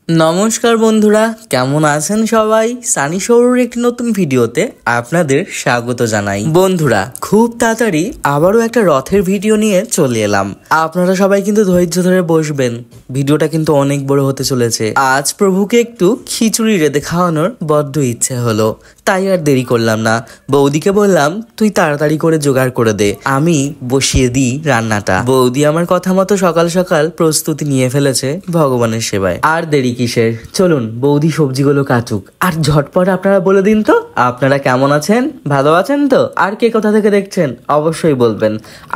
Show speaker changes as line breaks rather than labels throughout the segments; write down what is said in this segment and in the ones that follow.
নমস্কার বন্ধুরা, কেমন আছেন সবাই? সানি শোরুর একটি নতুন ভিডিওতে আপনাদের স্বাগত জানাই। বন্ধুরা, খুব তাড়াতাড়ি আবারও একটা রথের ভিডিও নিয়ে চলে এলাম। আপনারা সবাই কিন্তু ধৈর্য ধরে বসবেন, ভিডিওটা কিন্তু অনেক বড় হতে চলেছে। আজ প্রভুকে একটু খিচুড়ি রেঁধে খাওয়ানোর বড্ড ইচ্ছে হলো, তাই আর দেরি করলাম না। বৌদিকে বললাম, তুই তাড়াতাড়ি করে জোগাড় করে দে, আমি বসিয়ে দিই রান্নাটা। বৌদি আমার কথা মতো সকাল সকাল প্রস্তুতি নিয়ে ফেলেছে ভগবানের সেবায়। আর দেরি কিসের, চলুন বৌদি সবজিগুলো কাটুক। আর ঝটপট আপনারা বলে দিন তো, আপনারা কেমন আছেন? ভালো আছেন তো? আর কে কোথা থেকে দেখছেন অবশ্যই বলবেন।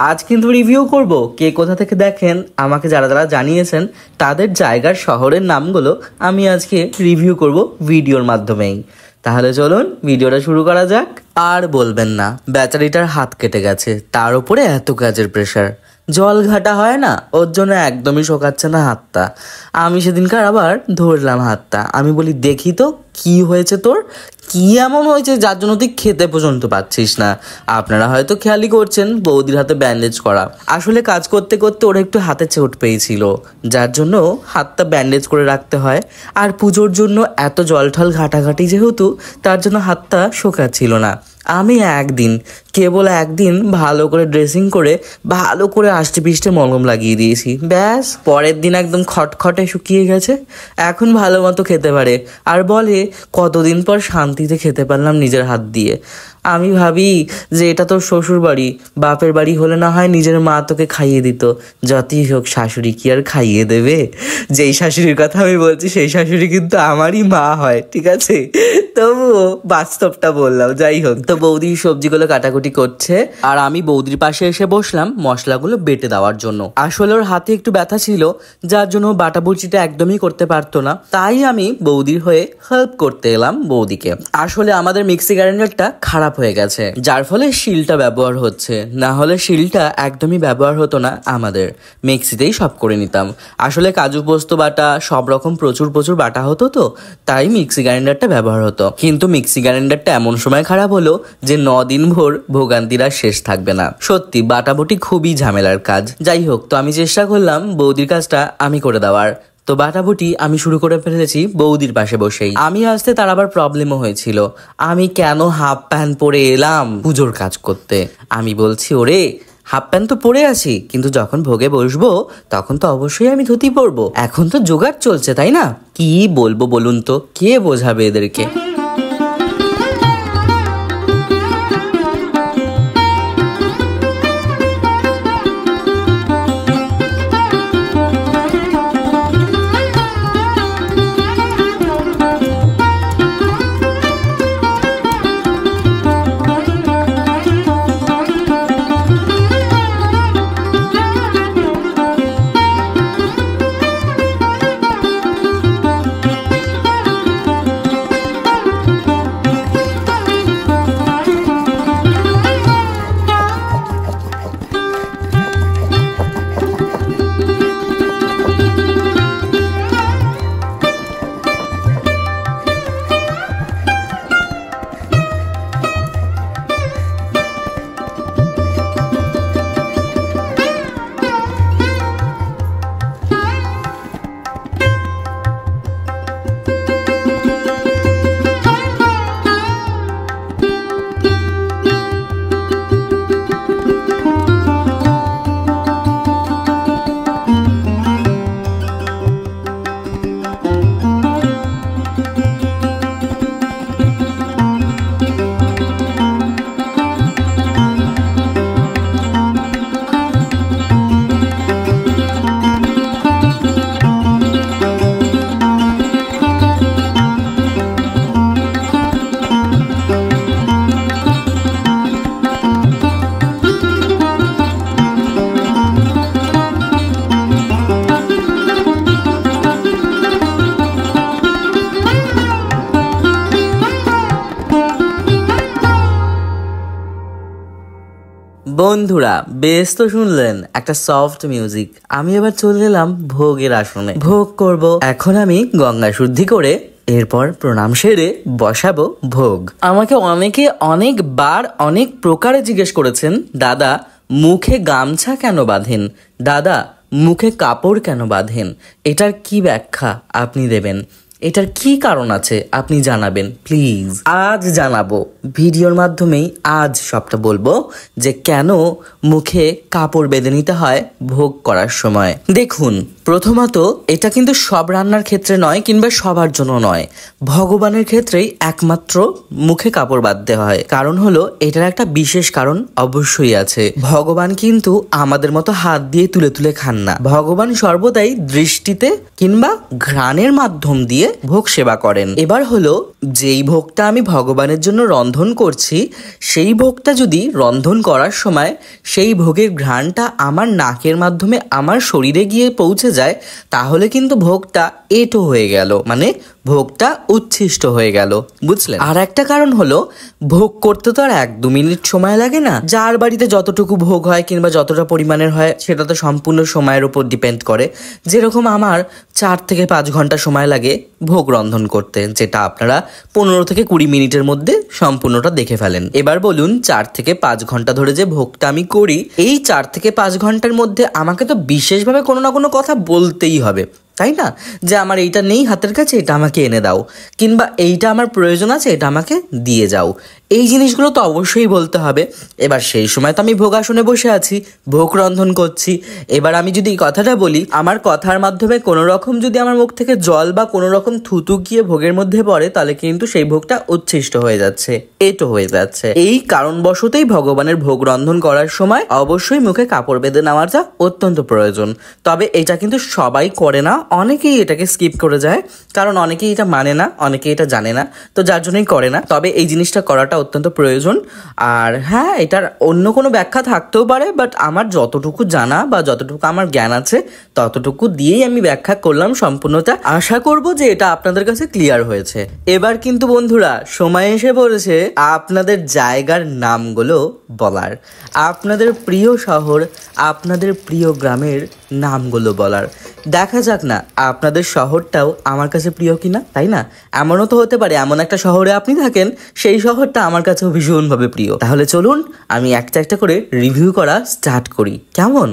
আজ কিন্তু রিভিউ করব, কে কোথা থেকে দেখেন আমাকে যারা যারা জানিয়েছেন তাদের জায়গার শহরের নামগুলো আমি আজকে রিভিউ করব ভিডিওর মাধ্যমেই। তাহলে চলুন ভিডিওটা শুরু করা যাক। আর বলবেন না, ব্যাটারিটার হাত কেটে গেছে, তার উপরে এত কাজের প্রেশার। জল ঘাটা হয় না, ওর জন্য একদমই শোকাচ্ছে না হাতটা। আমি সেদিনকার আবার ধরলাম হাতটা, আমি বলি, দেখি তো কি হয়েছে তোর, কি এমন হয়েছে যার জন্য তুই খেতে পর্যন্ত পাচ্ছিস না। আপনারা হয়তো খেয়ালই করছেন বৌদির হাতে ব্যান্ডেজ করা। আসলে কাজ করতে করতে ওরা একটু হাতে চোট পেয়েছিল, যার জন্য হাতটা ব্যান্ডেজ করে রাখতে হয়। আর পুজোর জন্য এত জলঠল ঘাটাঘাটি যেহেতু, তার জন্য হাতটা শোকাচ্ছিল না। আমি কেবল একদিন ভালো করে ড্রেসিং করে ভালো করে আষ্টে পিষ্টে মলম লাগিয়ে দিয়েছি, ব্যাস। পরের দিন একদম খটখটে শুকিয়ে গেছে, এখন ভালো মতো খেতে পারে। আর বলে, কতদিন পর শান্তিতে খেতে পারলাম নিজের হাত দিয়ে। আমি ভাবি যে এটা তোর শ্বশুর বাড়ি, বাপের বাড়ি হলে না হয় নিজের মা তোকে খাইয়ে দিত, যতই হোক শাশুড়ি কি আর খাইয়ে দেবে? যেই শাশুড়ির কথা আমি বলছি সেই শাশুড়ি কিন্তু আমারই মা হয়, ঠিক আছে? তবুও বাস্তবটা বললাম। যাই হোক, তো বৌদি সবজিগুলো কাটাকুটি করছে আর আমি বৌদির পাশে এসে বসলাম মশলাগুলো বেটে দেওয়ার জন্য। আসলে ওর হাতে একটু ব্যথা ছিল, যার জন্য বাটাবুচিটা একদমই করতে পারতো না, তাই আমি বৌদির হয়ে হেল্প করতে এলাম বৌদিকে। আসলে আমাদের মিক্সি গ্রাইন্ডারটা খারাপ হয়ে গেছে, যার ফলে শিলটা ব্যবহার হচ্ছে, না হলে শিলটা একদমই ব্যবহার হতো না, আমাদের মিক্সিতেই সব করে নিতাম। আসলে কাজু পোস্ত বাটা সব রকম প্রচুর বাটা হতো, তো তাই মিক্সি গ্রাইন্ডারটা ব্যবহার হতো। কিন্তু মিক্সি গ্রাইন্ডারটা এমন সময় খারাপ হলো যে 9 দিন ভোর ভোগান্তির আর শেষ থাকবে না। সত্যি বাটাবুটি খুবই ঝামেলার কাজ। যাই হোক, তো আমি চেষ্টা করলাম বৌদির কাজটা আমি করে দেওয়ার। তো বাটাবুটি আমি শুরু করে ফেলেছি বৌদির পাশে বসেই। আমি আসতে তার আবার প্রবলেমও হয়েছিল, আমি কেন হাফ প্যান্ট পরে এলাম পুজোর কাজ করতে। আমি বলছি, ওরে হাফ প্যান্ট তো পরে আছি, কিন্তু যখন ভোগে বসবো তখন তো অবশ্যই আমি ধুতি পরবো। এখন তো জোগাড় চলছে, তাই না? কি বলবো বলুন তো, কে বোঝাবে এদেরকে? বন্ধুরা, বেশ তো শুনলেন একটা সফট মিউজিক। আমি এবার চলে এলাম ভোগের আসনে, ভোগ করব। এখন আমি গঙ্গা শুদ্ধি করে এরপর প্রণাম সেরে বসাবো ভোগ। আমাকে অনেকে অনেকবার অনেক প্রকারে জিজ্ঞেস করেছেন, দাদা মুখে গামছা কেন বাঁধেন? দাদা মুখে কাপড় কেন বাঁধেন? এটার কি ব্যাখ্যা আপনি দেবেন? এটার কি কারণ আছে আপনি জানাবেন প্লিজ। আজ জানাবো, ভিডিওর মাধ্যমেই আজ সবটা বলবো যে কেন মুখে কাপড় বেঁধে নিতে হয় ভোগ করার সময়। দেখুন, প্রথমত এটা কিন্তু সব রান্নার ক্ষেত্রে নয় কিংবা সবার জন্য নয়, ভগবানের ক্ষেত্রেই একমাত্র মুখে কাপড় বাঁধতে হয়। কারণ হলো এটার একটা বিশেষ কারণ অবশ্যই আছে। ভগবান কিন্তু আমাদের মতো হাত দিয়ে তুলে তুলে খান না, ভগবান সর্বদাই দৃষ্টিতে কিংবা ঘ্রাণের মাধ্যম দিয়ে ভোগ সেবা করেন। এবার হলো যেই ভোগটা আমি ভগবানের জন্য রন্ধন করছি, সেই ভোগটা যদি রন্ধন করার সময় সেই ভোগের ঘ্রাণটা আমার নাকের মাধ্যমে আমার শরীরে গিয়ে পৌঁছে যায়, তাহলে কিন্তু ভোগটা এঁটো হয়ে গেল, মানে ভোগটা উচ্ছিষ্ট হয়ে গেল, বুঝলেন? আর একটা কারণ হলো ভোগ করতে তো আর 1-2 মিনিট সময় লাগে না। যার বাড়িতে যতটুকু ভোগ হয় কিংবা যতটা পরিমাণের হয় সেটা তো সম্পূর্ণ সময়ের উপর ডিপেন্ড করে। যেরকম আমার 4 থেকে 5 ঘন্টা সময় লাগে ভোগ রন্ধন করতে, যেটা আপনারা 15 থেকে 20 মিনিটের মধ্যে সম্পূর্ণটা দেখে ফেলেন। এবার বলুন, 4 থেকে 5 ঘন্টা ধরে যে ভোগটা আমি করি, এই 4 থেকে 5 ঘন্টার মধ্যে আমাকে তো বিশেষভাবে কোনো না কোনো কথা বলতেই হবে, তাই না? যে আমার এইটা নেই হাতের কাছে, এটা আমাকে এনে দাও, কিংবা এইটা আমার প্রয়োজন আছে, এটা আমাকে দিয়ে যাও। এই জিনিসগুলো তো অবশ্যই বলতে হবে। এবার সেই সময় তো আমি ভোগাসনে বসে আছি, ভোগ রন্ধন করছি। এবার আমি যদি এই কথাটা বলি, আমার কথার মাধ্যমে কোনো রকম যদি আমার মুখ থেকে জল বা কোনো রকম থুতু গিয়ে ভোগের মধ্যে পড়ে, তাহলে কিন্তু সেই ভোগটা উচ্ছিষ্ট হয়ে যাচ্ছে, এঁটো হয়ে যাচ্ছে। এই কারণবশতই ভগবানের ভোগ রন্ধন করার সময় অবশ্যই মুখে কাপড় বেঁধে নেওয়াটা অত্যন্ত প্রয়োজন। তবে এটা কিন্তু সবাই করে না, অনেকেই এটাকে স্কিপ করে যায়, কারণ অনেকেই এটা মানে না, অনেকেই এটা জানে না, তো যার জন্যই করে না। তবে এই জিনিসটা করাটা অত্যন্ত প্রয়োজন। আর হ্যাঁ, এটার অন্য কোনো ব্যাখ্যা থাকতেও পারে, বাট আমার যতটুকু জানা বা যতটুকু আমার জ্ঞান আছে ততটুকু দিয়েই আমি ব্যাখ্যা করলাম সম্পূর্ণটা। আশা করব যে এটা আপনাদের কাছে ক্লিয়ার হয়েছে। এবার কিন্তু বন্ধুরা সময় এসে পড়েছে আপনাদের জায়গার নামগুলো বলার, আপনাদের প্রিয় শহর, আপনাদের প্রিয় গ্রামের নামগুলো বলার। দেখা যাক না আপনাদের শহরটাও আমার কাছে প্রিয় কিনা, তাই না? এমনও তো হতে পারে এমন একটা শহরে আপনি থাকেন, সেই শহরটা আমার কাছেও ভীষণভাবে প্রিয়। তাহলে চলুন আমি একটা একটা করে রিভিউ করা স্টার্ট করি, কেমন?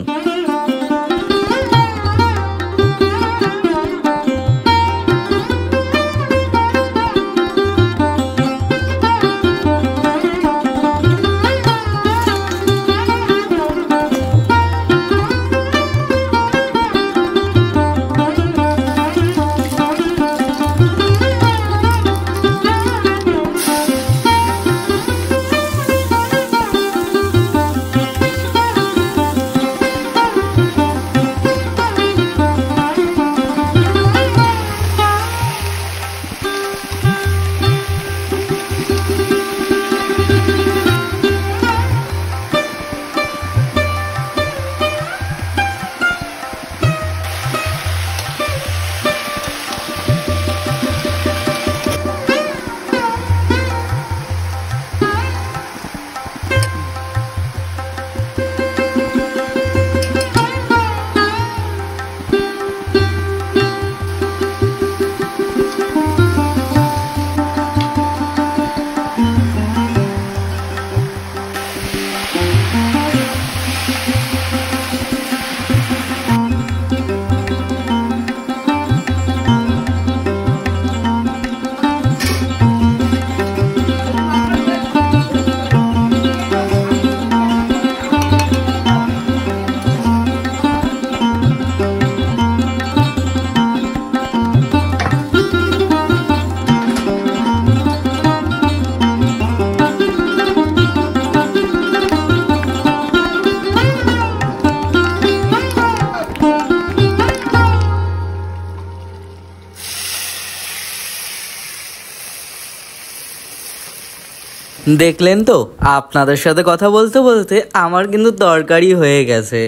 দেখলেন তো, আপনাদের সাথে কথা বলতে বলতে আমার কিন্তু তরকারি হয়ে গেছে।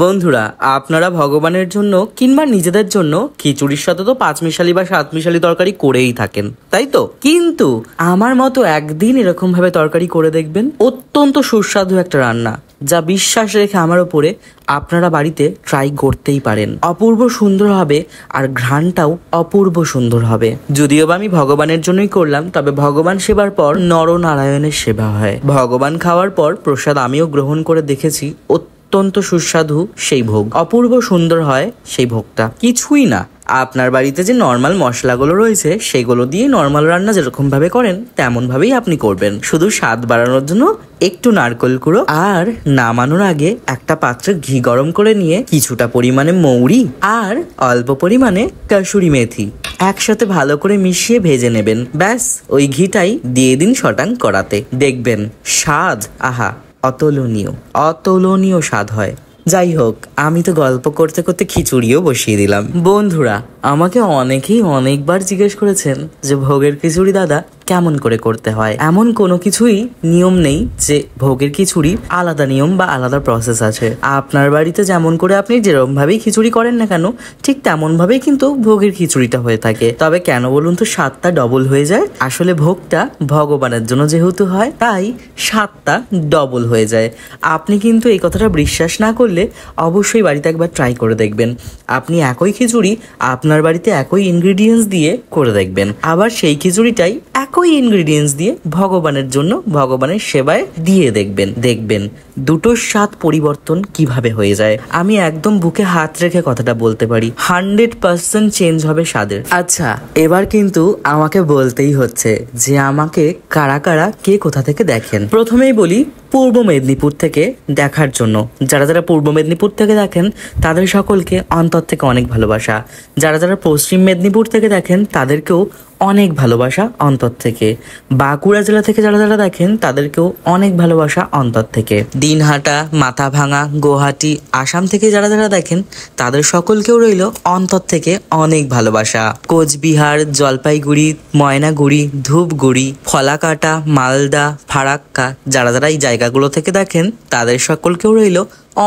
বন্ধুরা, আপনারা ভগবানের জন্য কিংবা নিজেদের জন্য খিচুড়ির সাথে তো 5 মিশালি বা 7 মিশালি তরকারি করেই থাকেন, তাই তো? কিন্তু আমার মতো একদিন এরকম ভাবে তরকারি করে দেখবেন, অত্যন্ত সুস্বাদু একটা রান্না, যা বিশ্বাস রেখে আমার উপরে আপনারা বাড়িতে ট্রাই করতেই পারেন। অপূর্ব সুন্দর হবে আর ঘ্রাণটাও অপূর্ব সুন্দর হবে। যদিও বা আমি ভগবানের জন্যই করলাম, তবে ভগবান সেবার পর নরনারায়ণের সেবা হয়। ভগবান খাওয়ার পর প্রসাদ আমিও গ্রহণ করে দেখেছি, অত্যন্ত সুস্বাদু সেই ভোগ, অপূর্ব সুন্দর হয় সেই ভোগটা। কিছুই না, আপনার বাড়িতে যে নর্মাল মশলাগুলো রয়েছে সেগুলো দিয়ে নর্মাল রান্না যেরকম ভাবে করেন তেমন ভাবেই আপনি করবেন। শুধু স্বাদ বাড়ানোর জন্য একটু নারকেল কুড়ো আর নামানোর আগে একটা পাত্রে ঘি গরম করে নিয়ে কিছুটা পরিমাণে মৌরি আর অল্প পরিমাণে কাসুরি মেথি একসাথে ভালো করে মিশিয়ে ভেজে নেবেন। ব্যাস, ওই ঘিটাই দিয়ে দিন শটাং কড়াতে, দেখবেন স্বাদ আহা অতুলনীয়, অতুলনীয় স্বাদ হয়। যাই হোক, আমি তো গল্প করতে করতে খিচুড়িও বসিয়ে দিলাম। বন্ধুরা, আমাকে অনেকেই অনেকবার জিজ্ঞেস করেছেন যে ভোগের খিচুড়ি দাদা কেমন করে করতে হয়। এমন কোনো কিছুই নিয়ম নেই যে ভোগের খিচুড়ি আলাদা নিয়ম বা আলাদা প্রসেস আছে। আপনার বাড়িতে যেমন করে আপনি যেরকম ভাবেই খিচুড়ি করেন না কেন, ঠিক তেমন ভাবেই কিন্তু ভোগের খিচুড়িটা হয়ে থাকে। তবে কেন বলুন তো স্বাদটা ডবল হয়ে যায়? আসলে ভোগটা ভগবানের জন্য যেহেতু হয় তাই স্বাদটা ডবল হয়ে যায়। আপনি কিন্তু এই কথাটা বিশ্বাস না করলে অবশ্যই বাড়িতে একবার ট্রাই করে দেখবেন। আপনি একই খিচুড়ি আপনার বাড়িতে একই ইনগ্রিডিয়েন্টস দিয়ে করে দেখবেন, আবার সেই খিচুড়িটাই একই ইনগ্রিডিয়েন্টস দিয়ে ভগবানের জন্য ভগবানের সেবায় দিয়ে দেখবেন, দেখবেন দুটোর স্বাদ পরিবর্তন কিভাবে হয়ে যায়। আমি একদম বুকে হাত রেখে কথাটা বলতে পারি, 100% চেঞ্জ হবে স্বাদের। আচ্ছা, এবার কিন্তু আমাকে বলতেই হচ্ছে যে আমাকে কারা কারা কে কোথা থেকে দেখেন। প্রথমেই বলি পূর্ব মেদিনীপুর থেকে দেখার জন্য যারা যারা পূর্ব মেদিনীপুর থেকে দেখেন তাদের সকলকে অন্তর থেকে অনেক ভালোবাসা। যারা যারা পশ্চিম মেদিনীপুর থেকে দেখেন তাদেরকেও অনেক ভালোবাসা অন্তর থেকে। বাঁকুড়া জেলা থেকে যারা যারা দেখেন তাদেরকেও অনেক ভালোবাসা অন্তর থেকে। দিনহাটা, মাথাভাঙা, গুয়াহাটি, আসাম থেকে যারা যারা দেখেন তাদের সকলকেও রইল অন্তর থেকে অনেক ভালোবাসা। কোচবিহার, জলপাইগুড়ি, ময়নাগুড়ি, ধূপগুড়ি, ফলাকাটা, মালদা, ফারাক্কা যারা যারা এই জায়গাগুলো থেকে দেখেন তাদের সকলকেও রইল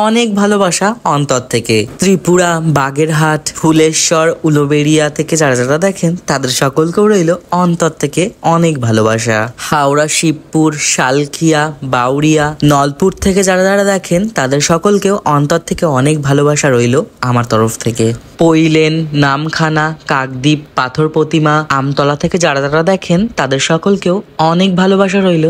অনেক ভালোবাসা অন্তর থেকে। ত্রিপুরা, বাগেরহাট, ফুলেশ্বর, উলুবেড়িয়া থেকে যারা যারা দেখেন তাদের সকলকেও রইল অন্তর থেকে অনেক ভালোবাসা। হাওড়া, শিবপুর, শালখিয়া, বাউরিয়া, নলপুর থেকে যারা যারা দেখেন তাদের সকলকেও অন্তর থেকে অনেক ভালোবাসা রইল আমার তরফ থেকে। পৈলেন, নামখানা, কাকদ্বীপ, পাথর প্রতিমা, আমতলা থেকে যারা যারা দেখেন তাদের সকলকেও অনেক ভালোবাসা রইল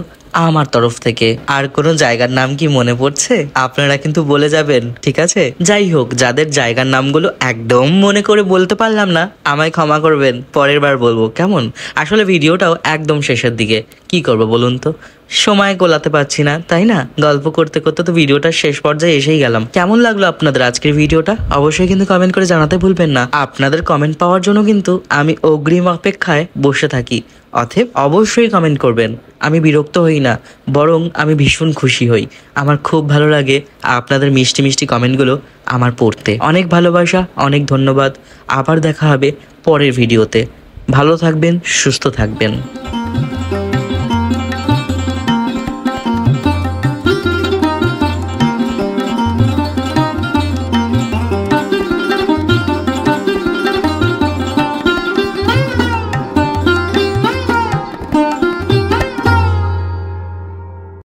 আমার তরফ থেকে। আর কোনো জায়গার নাম কি মনে পড়ছে? আপনারা কিন্তু বলে যাবেন, ঠিক আছে? যাই হোক, যাদের জায়গার নামগুলো একদম মনে করে বলতে পারলাম না আমায় ক্ষমা করবেন, পরের বার বলবো, কেমন? আসলে ভিডিওটাও একদম শেষের দিকে, কি করব বলুন তো, সময় গোলাতে পারছি না, তাই না? গল্প করতে করতে তো ভিডিওটার শেষ পর্যায়ে এসেই গেলাম। কেমন লাগলো আপনাদের আজকের ভিডিওটা অবশ্যই কিন্তু কমেন্ট করে জানাতে ভুলবেন না। আপনাদের কমেন্ট পাওয়ার জন্য কিন্তু আমি অগ্রিম অপেক্ষায় বসে থাকি, অতএব অবশ্যই কমেন্ট করবেন। আমি বিরক্ত হই না, বরং আমি ভীষণ খুশি হই। আমার খুব ভালো লাগে আপনাদের মিষ্টি মিষ্টি কমেন্টগুলো আমার পড়তে। অনেক ভালোবাসা, অনেক ধন্যবাদ। আবার দেখা হবে পরের ভিডিওতে। ভালো থাকবেন, সুস্থ থাকবেন।